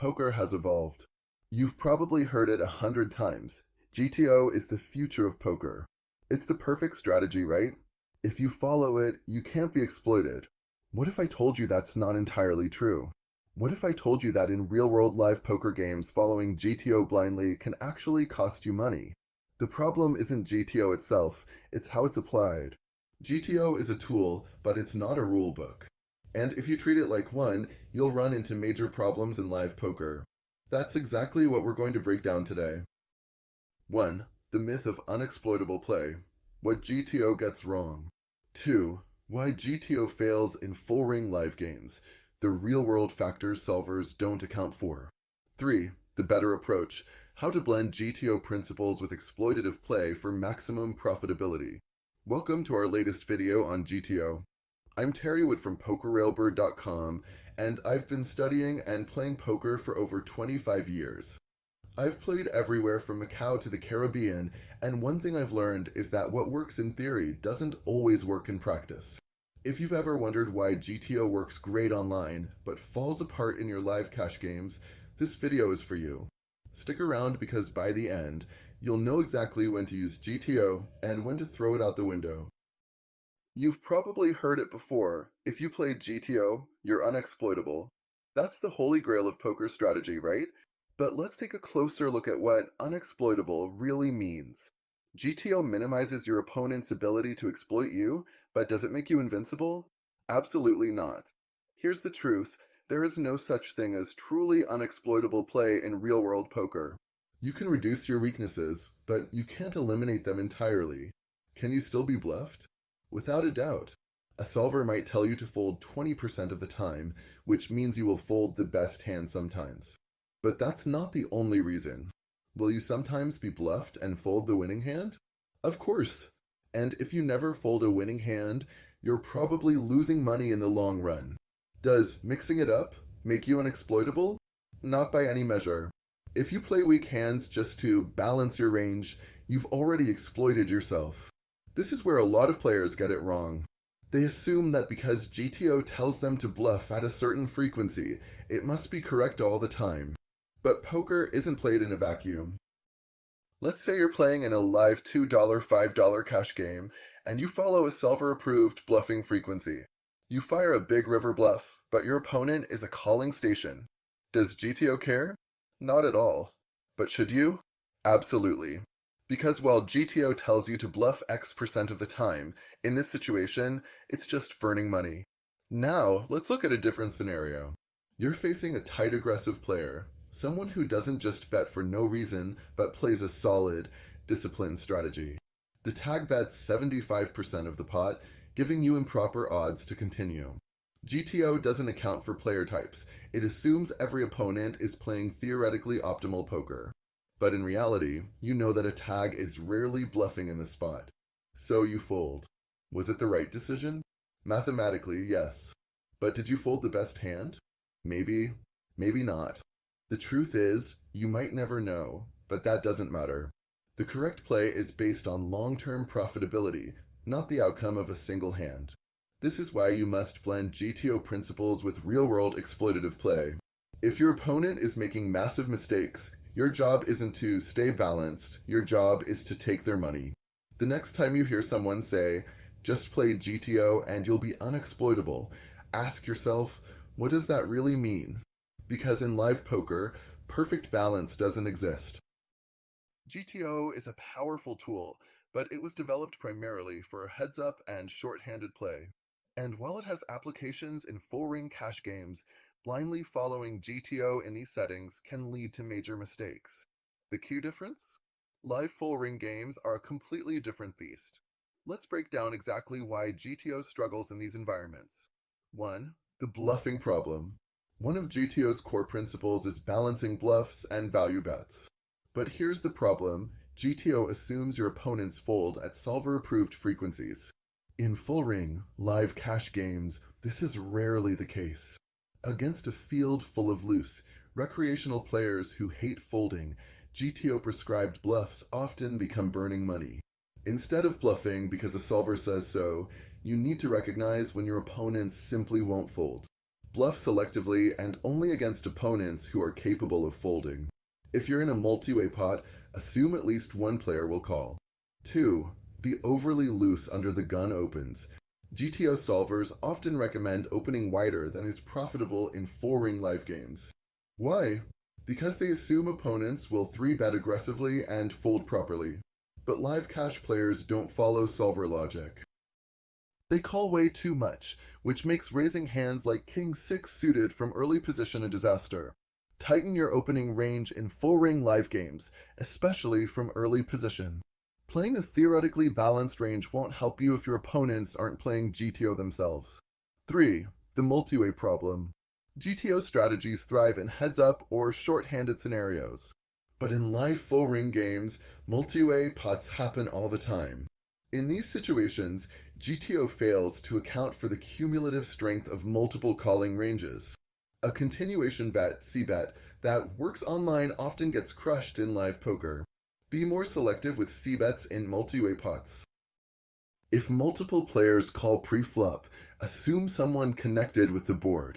poker has evolved. You've probably heard it 100 times. GTO is the future of poker. It's the perfect strategy, right? If you follow it, you can't be exploited. What if I told you that's not entirely true? What if I told you that in real-world live poker games, following GTO blindly can actually cost you money? The problem isn't GTO itself, it's how it's applied. GTO is a tool, but it's not a rulebook. And if you treat it like one, you'll run into major problems in live poker. That's exactly what we're going to break down today. 1. The myth of unexploitable play. What GTO gets wrong. 2. Why GTO fails in full-ring live games. The real-world factors solvers don't account for. 3. The better approach. How to blend GTO principles with exploitative play for maximum profitability. Welcome to our latest video on GTO. I'm Terry Wood from Pokerrailbird.com, and I've been studying and playing poker for over 25 years. I've played everywhere from Macau to the Caribbean, and one thing I've learned is that what works in theory doesn't always work in practice. If you've ever wondered why GTO works great online, but falls apart in your live cash games, this video is for you. Stick around because by the end, you'll know exactly when to use GTO and when to throw it out the window. You've probably heard it before. If you played GTO, you're unexploitable. That's the holy grail of poker strategy, right? But let's take a closer look at what unexploitable really means. GTO minimizes your opponent's ability to exploit you, but does it make you invincible? Absolutely not. Here's the truth. There is no such thing as truly unexploitable play in real-world poker. You can reduce your weaknesses, but you can't eliminate them entirely. Can you still be bluffed? Without a doubt. A solver might tell you to fold 20% of the time, which means you will fold the best hand sometimes. But that's not the only reason. Will you sometimes be bluffed and fold the winning hand? Of course. And if you never fold a winning hand, you're probably losing money in the long run. Does mixing it up make you unexploitable? Not by any measure. If you play weak hands just to balance your range, you've already exploited yourself. This is where a lot of players get it wrong. They assume that because GTO tells them to bluff at a certain frequency, it must be correct all the time. But poker isn't played in a vacuum. Let's say you're playing in a live $2, $5 cash game, and you follow a solver-approved bluffing frequency. You fire a big river bluff, but your opponent is a calling station. Does GTO care? Not at all. But should you? Absolutely. Because while GTO tells you to bluff X% of the time, in this situation, it's just burning money. Now, let's look at a different scenario. You're facing a tight aggressive player, someone who doesn't just bet for no reason, but plays a solid, disciplined strategy. The tag bets 75% of the pot, giving you improper odds to continue. GTO doesn't account for player types. It assumes every opponent is playing theoretically optimal poker. But in reality, you know that a tag is rarely bluffing in the spot. So you fold. Was it the right decision? Mathematically, yes. But did you fold the best hand? Maybe, maybe not. The truth is, you might never know, but that doesn't matter. The correct play is based on long-term profitability, not the outcome of a single hand. This is why you must blend GTO principles with real-world exploitative play. If your opponent is making massive mistakes, your job isn't to stay balanced, your job is to take their money. The next time you hear someone say, just play GTO and you'll be unexploitable, ask yourself, what does that really mean? Because in live poker, perfect balance doesn't exist. GTO is a powerful tool, but it was developed primarily for heads-up and short-handed play. And while it has applications in full-ring cash games, blindly following GTO in these settings can lead to major mistakes. The key difference? Live full-ring games are a completely different beast. Let's break down exactly why GTO struggles in these environments. 1. The bluffing problem. One of GTO's core principles is balancing bluffs and value bets. But here's the problem. GTO assumes your opponents fold at solver-approved frequencies. In full-ring, live cash games, this is rarely the case. Against a field full of loose, recreational players who hate folding, GTO-prescribed bluffs often become burning money. Instead of bluffing because a solver says so, you need to recognize when your opponents simply won't fold. Bluff selectively and only against opponents who are capable of folding. If you're in a multi-way pot, assume at least one player will call. 2. Be overly loose under the gun opens. GTO solvers often recommend opening wider than is profitable in full-ring live games. Why? Because they assume opponents will 3-bet aggressively and fold properly. But live cash players don't follow solver logic. They call way too much, which makes raising hands like King 6 suited from early position a disaster. Tighten your opening range in full-ring live games, especially from early position. Playing a theoretically balanced range won't help you if your opponents aren't playing GTO themselves. 3. The multi-way problem. GTO strategies thrive in heads-up or short-handed scenarios. But in live full-ring games, multi-way pots happen all the time. In these situations, GTO fails to account for the cumulative strength of multiple calling ranges. A continuation bet, C-bet, that works online often gets crushed in live poker. Be more selective with C-bets in multi-way pots. If multiple players call pre-flop, assume someone connected with the board.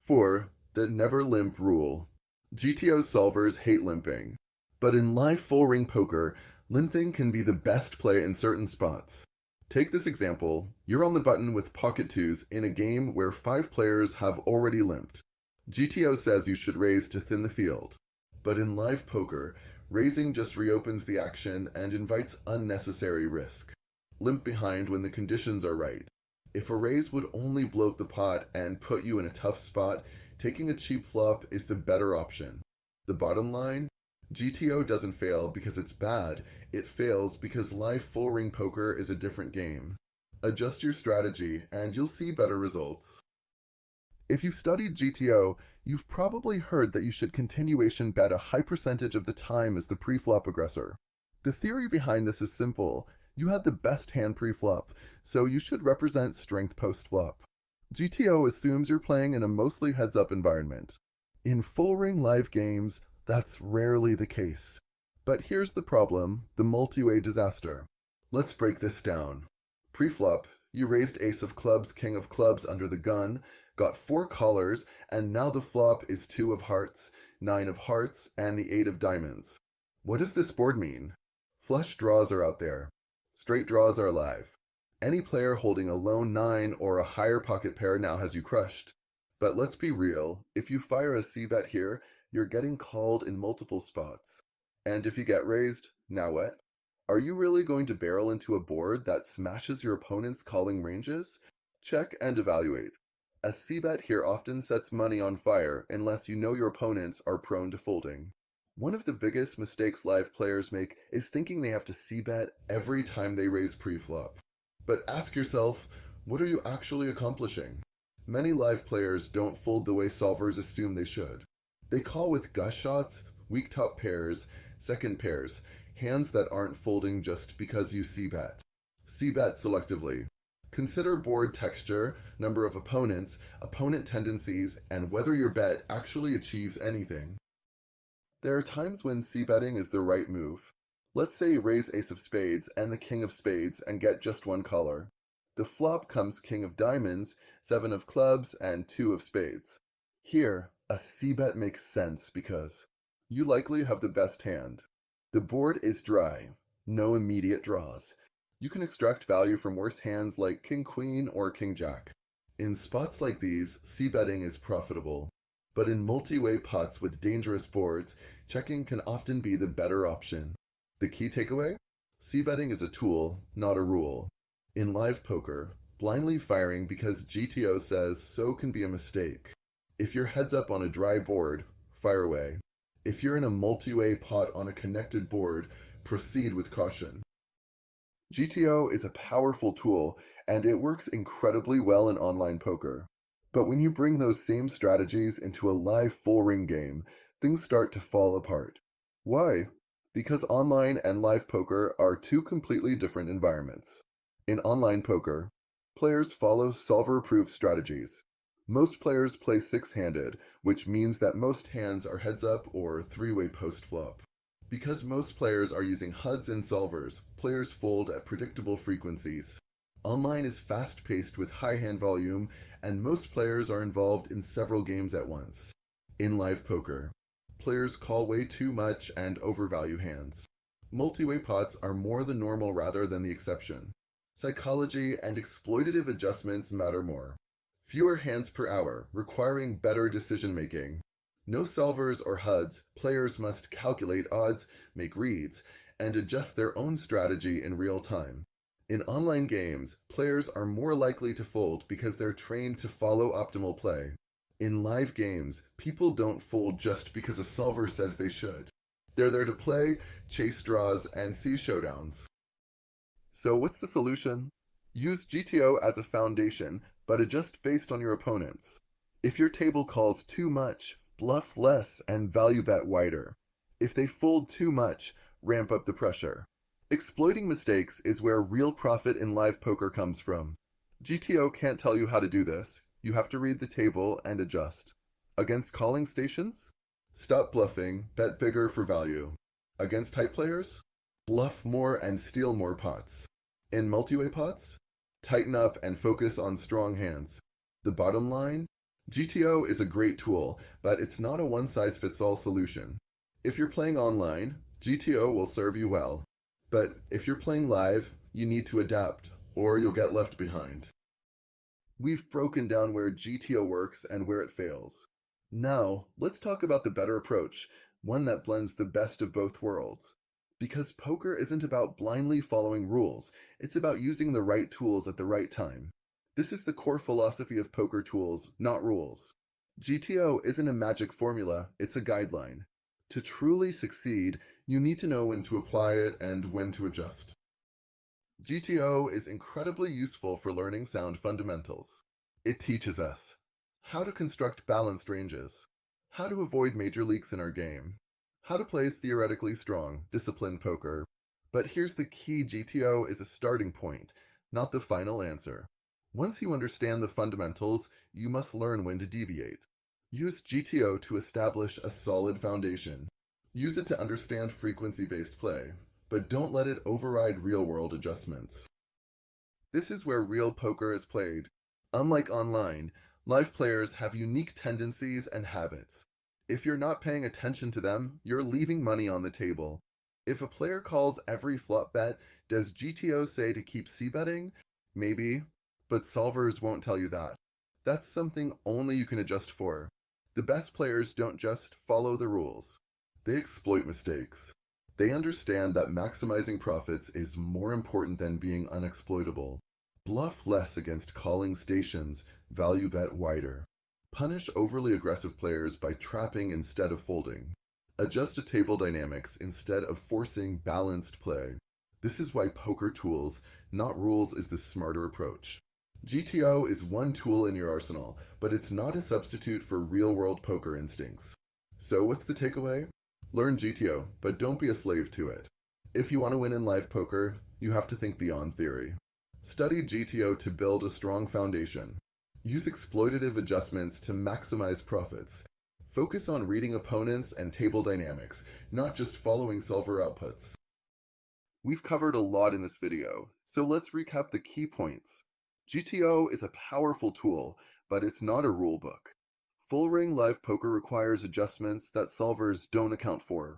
4. The never limp rule. GTO solvers hate limping. But in live full-ring poker, limping can be the best play in certain spots. Take this example, you're on the button with pocket twos in a game where 5 players have already limped. GTO says you should raise to thin the field. But in live poker, raising just reopens the action and invites unnecessary risk. Limp behind when the conditions are right. If a raise would only bloat the pot and put you in a tough spot, taking a cheap flop is the better option. The bottom line? GTO doesn't fail because it's bad, it fails because live full-ring poker is a different game. Adjust your strategy and you'll see better results. If you've studied GTO, you've probably heard that you should continuation bet a high percentage of the time as the pre-flop aggressor. The theory behind this is simple. You had the best hand pre-flop, so you should represent strength post-flop. GTO assumes you're playing in a mostly heads-up environment. In full-ring live games, that's rarely the case. But here's the problem, the multi-way disaster. Let's break this down. Pre-flop, you raised ace of clubs, king of clubs under the gun, got 4 callers, and now the flop is 2 of hearts, 9 of hearts, and the 8 of diamonds. What does this board mean? Flush draws are out there. Straight draws are alive. Any player holding a lone 9 or a higher pocket pair now has you crushed. But let's be real, if you fire a C-bet here, you're getting called in multiple spots. And if you get raised, now what? Are you really going to barrel into a board that smashes your opponent's calling ranges? Check and evaluate. A C-bet here often sets money on fire unless you know your opponents are prone to folding. One of the biggest mistakes live players make is thinking they have to C-bet every time they raise pre-flop. But ask yourself, what are you actually accomplishing? Many live players don't fold the way solvers assume they should. They call with gush shots, weak top pairs, second pairs, hands that aren't folding just because you C-bet. C-bet selectively. Consider board texture, number of opponents, opponent tendencies, and whether your bet actually achieves anything. There are times when C-betting is the right move. Let's say you raise ace of spades and the king of spades and get just 1 caller. The flop comes king of diamonds, 7 of clubs, and 2 of spades. Here, a C-bet makes sense because you likely have the best hand. The board is dry, no immediate draws. You can extract value from worse hands like king-queen or king-jack. In spots like these, C-betting is profitable. But in multi-way pots with dangerous boards, checking can often be the better option. The key takeaway? C-betting is a tool, not a rule. In live poker, blindly firing because GTO says so can be a mistake. If you're heads up on a dry board, fire away. If you're in a multi-way pot on a connected board, proceed with caution. GTO is a powerful tool, and it works incredibly well in online poker. But when you bring those same strategies into a live full-ring game, things start to fall apart. Why? Because online and live poker are 2 completely different environments. In online poker, players follow solver-proof strategies. Most players play 6-handed, which means that most hands are heads-up or 3-way post-flop. Because most players are using HUDs and solvers, players fold at predictable frequencies. Online is fast-paced with high hand volume, and most players are involved in several games at once. In live poker, players call way too much and overvalue hands. Multi-way pots are more the normal rather than the exception. Psychology and exploitative adjustments matter more. Fewer hands per hour, requiring better decision-making. No solvers or HUDs, players must calculate odds, make reads, and adjust their own strategy in real time. In online games, players are more likely to fold because they're trained to follow optimal play. In live games, people don't fold just because a solver says they should. They're there to play, chase draws, and see showdowns. So what's the solution? Use GTO as a foundation, but adjust based on your opponents. If your table calls too much, bluff less and value bet wider. If they fold too much, ramp up the pressure. Exploiting mistakes is where real profit in live poker comes from. GTO can't tell you how to do this. You have to read the table and adjust. Against calling stations? Stop bluffing, bet bigger for value. Against type players? Bluff more and steal more pots. In multi-way pots? Tighten up and focus on strong hands. The bottom line? GTO is a great tool, but it's not a one-size-fits-all solution. If you're playing online, GTO will serve you well. But if you're playing live, you need to adapt, or you'll get left behind. We've broken down where GTO works and where it fails. Now, let's talk about the better approach, one that blends the best of both worlds. Because poker isn't about blindly following rules, it's about using the right tools at the right time. This is the core philosophy of poker tools, not rules. GTO isn't a magic formula, it's a guideline. To truly succeed, you need to know when to apply it and when to adjust. GTO is incredibly useful for learning sound fundamentals. It teaches us how to construct balanced ranges, how to avoid major leaks in our game, how to play theoretically strong, disciplined poker. But here's the key: GTO is a starting point, not the final answer. Once you understand the fundamentals, you must learn when to deviate. Use GTO to establish a solid foundation. Use it to understand frequency-based play, but don't let it override real-world adjustments. This is where real poker is played. Unlike online, live players have unique tendencies and habits. If you're not paying attention to them, you're leaving money on the table. If a player calls every flop bet, does GTO say to keep c-betting? Maybe, but solvers won't tell you that. That's something only you can adjust for. The best players don't just follow the rules. They exploit mistakes. They understand that maximizing profits is more important than being unexploitable. Bluff less against calling stations, value bet wider. Punish overly aggressive players by trapping instead of folding. Adjust to table dynamics instead of forcing balanced play. This is why poker tools, not rules, is the smarter approach. GTO is one tool in your arsenal, but it's not a substitute for real-world poker instincts. So what's the takeaway? Learn GTO, but don't be a slave to it. If you want to win in live poker, you have to think beyond theory. Study GTO to build a strong foundation. Use exploitative adjustments to maximize profits. Focus on reading opponents and table dynamics, not just following solver outputs. We've covered a lot in this video, so let's recap the key points. GTO is a powerful tool, but it's not a rulebook. Full-ring live poker requires adjustments that solvers don't account for.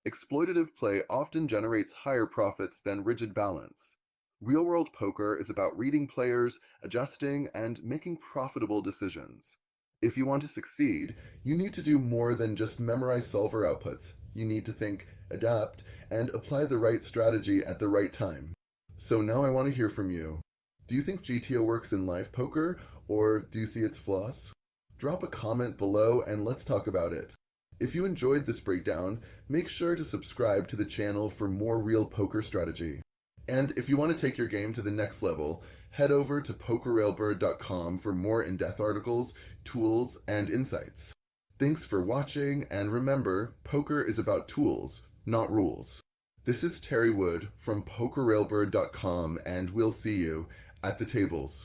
Exploitative play often generates higher profits than rigid balance. Real-world poker is about reading players, adjusting, and making profitable decisions. If you want to succeed, you need to do more than just memorize solver outputs. You need to think, adapt, and apply the right strategy at the right time. So now I want to hear from you. Do you think GTO works in live poker, or do you see its flaws? Drop a comment below and let's talk about it. If you enjoyed this breakdown, make sure to subscribe to the channel for more real poker strategy. And if you want to take your game to the next level, head over to Pokerrailbird.com for more in-depth articles, tools, and insights. Thanks for watching, and remember, poker is about tools, not rules. This is Terry Wood from Pokerrailbird.com, and we'll see you at the tables.